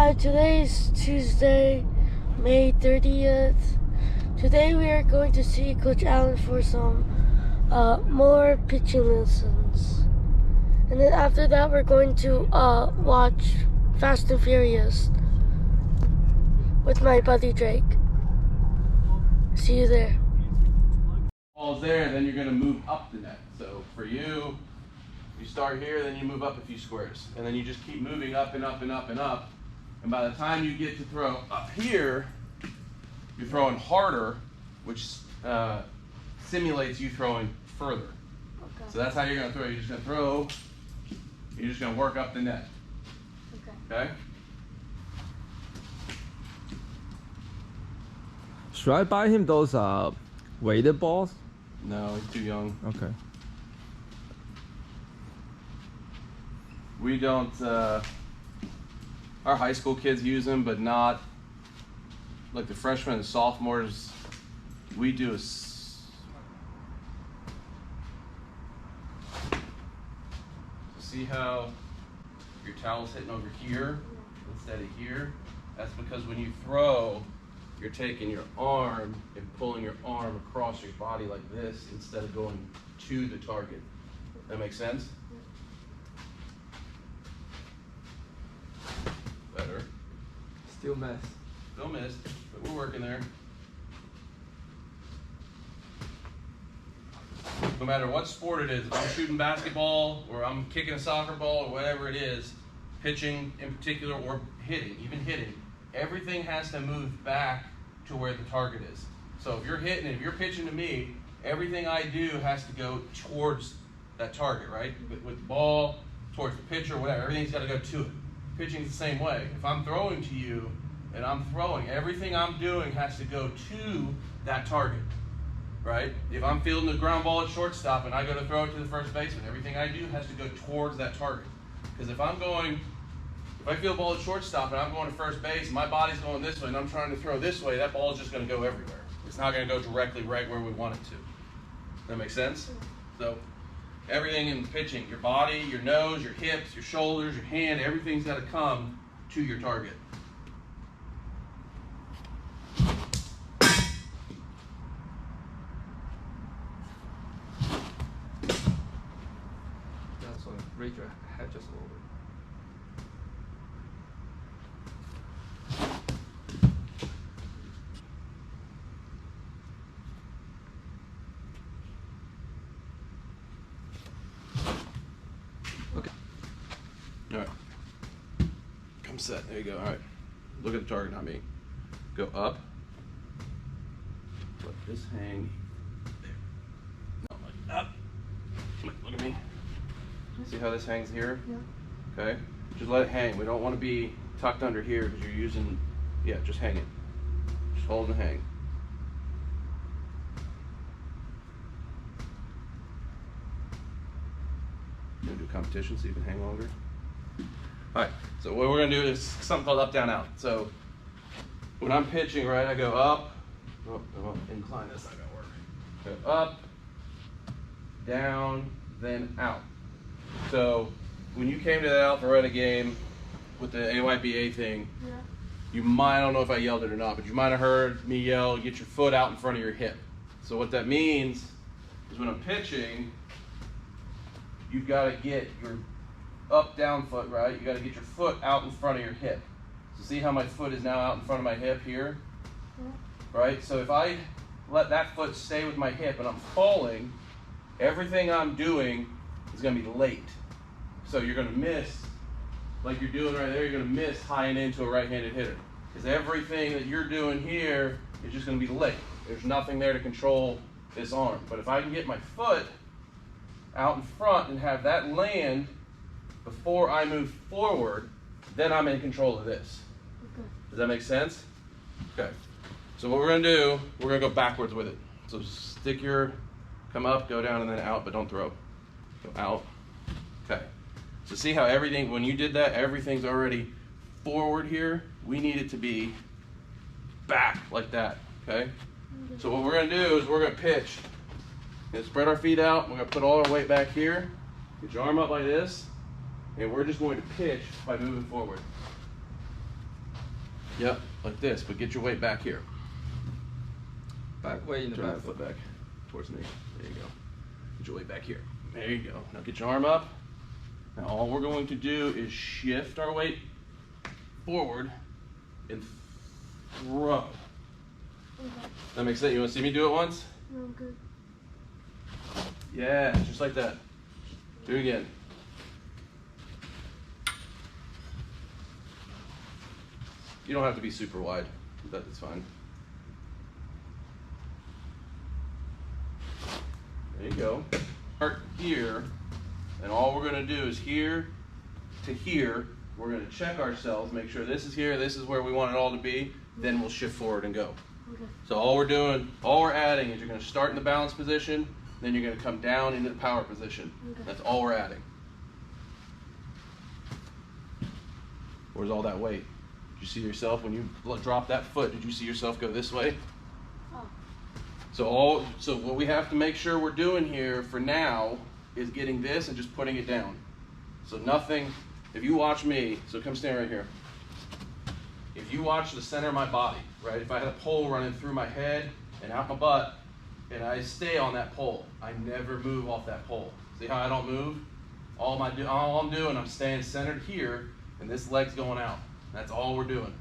Hi, today's Tuesday, May 30th. Today we are going to see Coach Allen for some more pitching lessons. And then after that we're going to watch Fast and Furious with my buddy Drake. See you there. Ball's there, then you're going to move up the net. So for you, you start here, then you move up a few squares. And then you just keep moving up and up and up and up. And by the time you get to throw up here, you're throwing harder, which simulates you throwing further. Okay. So that's how you're going to throw. You're just going to throw, you're just going to work up the net. Okay? Should I buy him those weighted balls? No, he's too young. Okay. We don't, our high school kids use them, but not, like the freshmen and sophomores, we do a, see how your towel's hitting over here instead of here? That's because when you throw, you're taking your arm and pulling your arm across your body like this instead of going to the target. That makes sense? Better. Still miss. Still missed, but we're working there. No matter what sport it is, if I'm shooting basketball or I'm kicking a soccer ball or whatever it is, pitching in particular or hitting, even hitting, everything has to move back to where the target is. So if you're hitting, if you're pitching to me, everything I do has to go towards that target, right? With the ball, towards the pitcher, whatever, everything's got to go to it. Pitching's the same way. If I'm throwing to you and I'm throwing, everything I'm doing has to go to that target, right? If I'm fielding the ground ball at shortstop and I go to throw it to the first baseman, everything I do has to go towards that target. Because if I field the ball at shortstop and I'm going to first base, and my body's going this way and I'm trying to throw this way, that ball is just going to go everywhere. It's not going to go directly right where we want it to. That make sense? So everything in pitching, your body, your nose, your hips, your shoulders, your hand, everything's got to come to your target. That's why raise your head just a little bit. All right. Come set. There you go. All right. Look at the target, not me. Go up. Let this hang. There. No, like up. Look at me. See how this hangs here? Yeah. Okay. Just let it hang. We don't want to be tucked under here because you're using, yeah, just hang it. Just hold and hang. You're gonna do competition so you can hang longer. All right, so what we're gonna do is something called up, down, out. So when I'm pitching, right, I go up, incline this, not gonna work. Go up, down, then out. So when you came to that Alpharetta game with the AYBA thing, yeah, you might, I don't know if I yelled it or not, but you might have heard me yell, get your foot out in front of your hip. So what that means is when I'm pitching, you've got to get your up, down foot, right? You got to get your foot out in front of your hip. So see how my foot is now out in front of my hip here? Yeah. Right? So if I let that foot stay with my hip and I'm falling, everything I'm doing is going to be late. So you're going to miss, like you're doing right there, you're going to miss tying into a right-handed hitter. Because everything that you're doing here is just going to be late. There's nothing there to control this arm. But if I can get my foot out in front and have that land before I move forward, then I'm in control of this. Okay. Does that make sense? Okay. So what we're gonna do, we're gonna go backwards with it. So stick your, come up, go down, and then out, but don't throw. Go out. Okay. So see how everything, when you did that, everything's already forward here. We need it to be back like that, okay? So what we're gonna do is we're gonna pitch. And spread our feet out. We're gonna put all our weight back here. Get your arm up like this. And we're just going to pitch by moving forward. Yep, like this, but get your weight back here. Back weight in the Turn back that foot back towards me. There you go. Get your weight back here. There you go. Now get your arm up. Now all we're going to do is shift our weight forward and throw. Okay. That makes sense. You want to see me do it once? No, I'm good. Yeah, just like that. Do it again. You don't have to be super wide. That's fine. There you go. Start here, and all we're going to do is here to here. We're going to check ourselves, make sure this is here, this is where we want it all to be. Then we'll shift forward and go. Okay. So all we're adding is you're going to start in the balance position, then you're going to come down into the power position. Okay. That's all we're adding. Where's all that weight? Did you see yourself when you drop that foot? Did you see yourself go this way? Oh. So what we have to make sure we're doing here for now is getting this and just putting it down. So nothing. If you watch me, so come stand right here. If you watch the center of my body, right? If I had a pole running through my head and out my butt, and I stay on that pole, I never move off that pole. See how I don't move? All I'm doing, I'm staying centered here, and this leg's going out. That's all we're doing.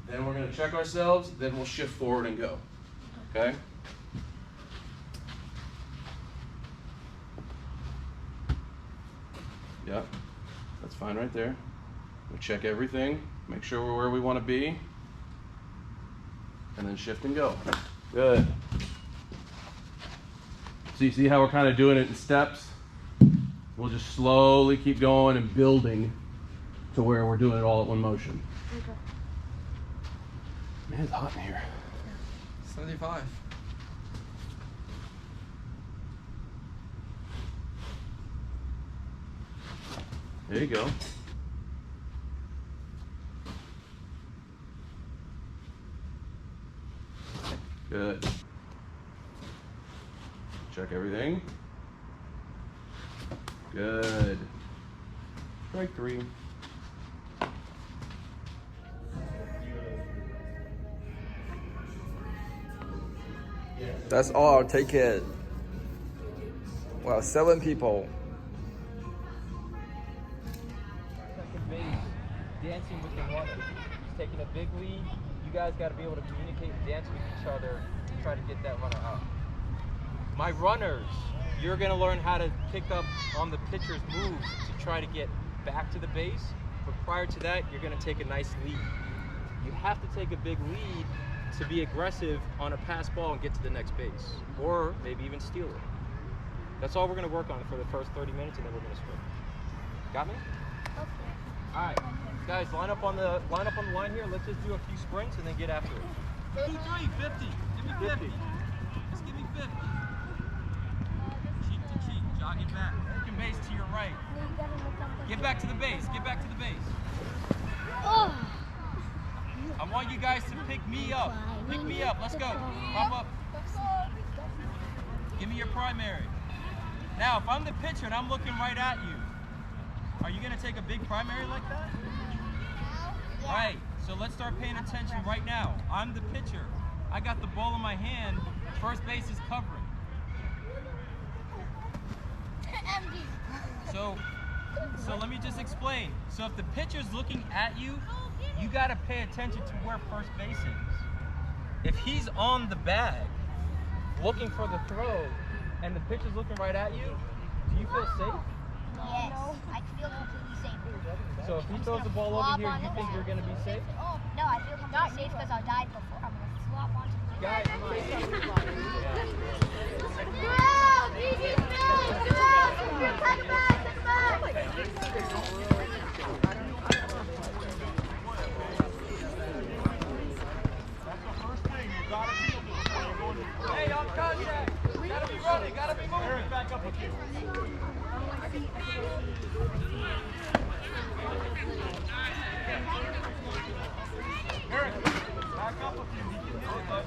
Then we're going to check ourselves, then we'll shift forward and go. Okay? Yep. That's fine right there. We'll check everything, make sure we're where we want to be, and then shift and go. Good. So you see how we're kind of doing it in steps? We'll just slowly keep going and building to where we're doing it all at one motion. Okay. Man, it's hot in here. 75. There you go. Good. Check everything. Good. Strike 3. That's all. I'll take it. Well, 7 people. Dancing with the runner. He's taking a big lead. You guys got to be able to communicate and dance with each other to try to get that runner out. My runners, you're going to learn how to pick up on the pitcher's moves to try to get back to the base. But prior to that, you're going to take a nice lead. You have to take a big lead to be aggressive on a pass ball and get to the next base, or maybe even steal it. That's all we're going to work on for the first 30 minutes, and then we're going to sprint. Got me? Okay. All right, guys, line up on the line here. Let's just do a few sprints and then get after it. 2, 3, 50. Give me 50. Just give me 50. Cheek to cheek. Jog it back. Working base to your right. Get back to the base. Get back to the base. Oh. I want you guys to pick me up. Pick me up. Let's go. Pop up. Give me your primary. Now, if I'm the pitcher and I'm looking right at you, are you going to take a big primary like that? Right. So let's start paying attention right now. I'm the pitcher. I got the ball in my hand. First base is covering. So let me just explain. So if the pitcher's looking at you, you got to pay attention to where first base is. If he's on the bag, looking for the throw, and the pitcher's looking right at you, do you feel safe? Yes, I feel completely safe. So if he throws the ball over here, you think you're going to be safe? No, I feel completely safe because I died before. I'm going to flop onto the Guys, Hey, on contact. Gotta be running. Gotta be moving. Eric, back up with you. Eric, back up with you. He can hit it, bud.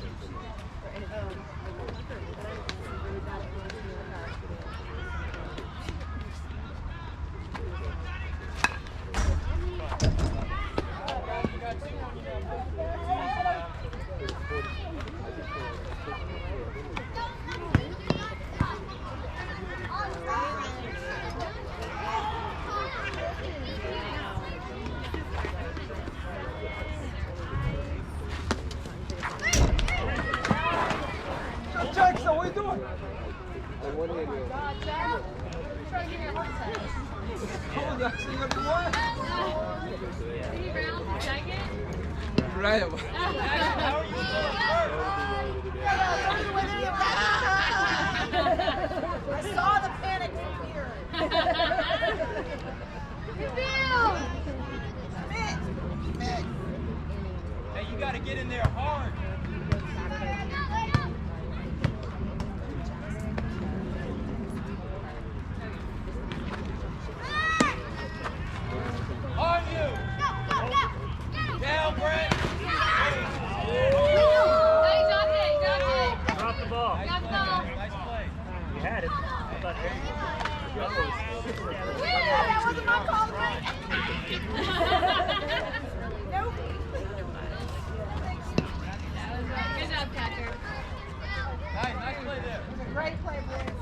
Right. I saw the panic from here. Hey, you got to get in there hard. On you. Down, Brett. Drop the ball. Nice play. Nice play. You had it. I thought That wasn't my call, right? Nope. Good job, catcher. Nice play there. Great play, Brent.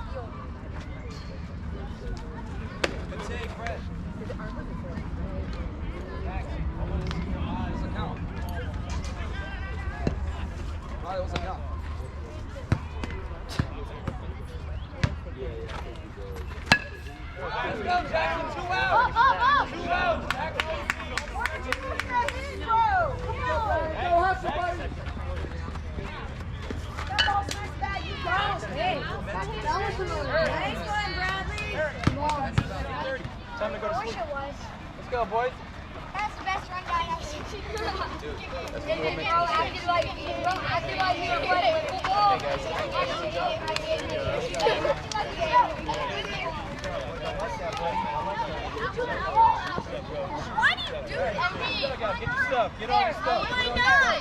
Good save, Brett. Let's go, Jackson. 2 out. Up. 2 out. Jackson. Go have somebody. That ball smacked back. You go. Hey, that was familiar. Nice one, Bradley. Come on. Time to go to I wish sleep. it was. Let's go, boys. That's the best run guy I've seen. Why do you do it? Get your stuff. Get all your stuff. Oh my God!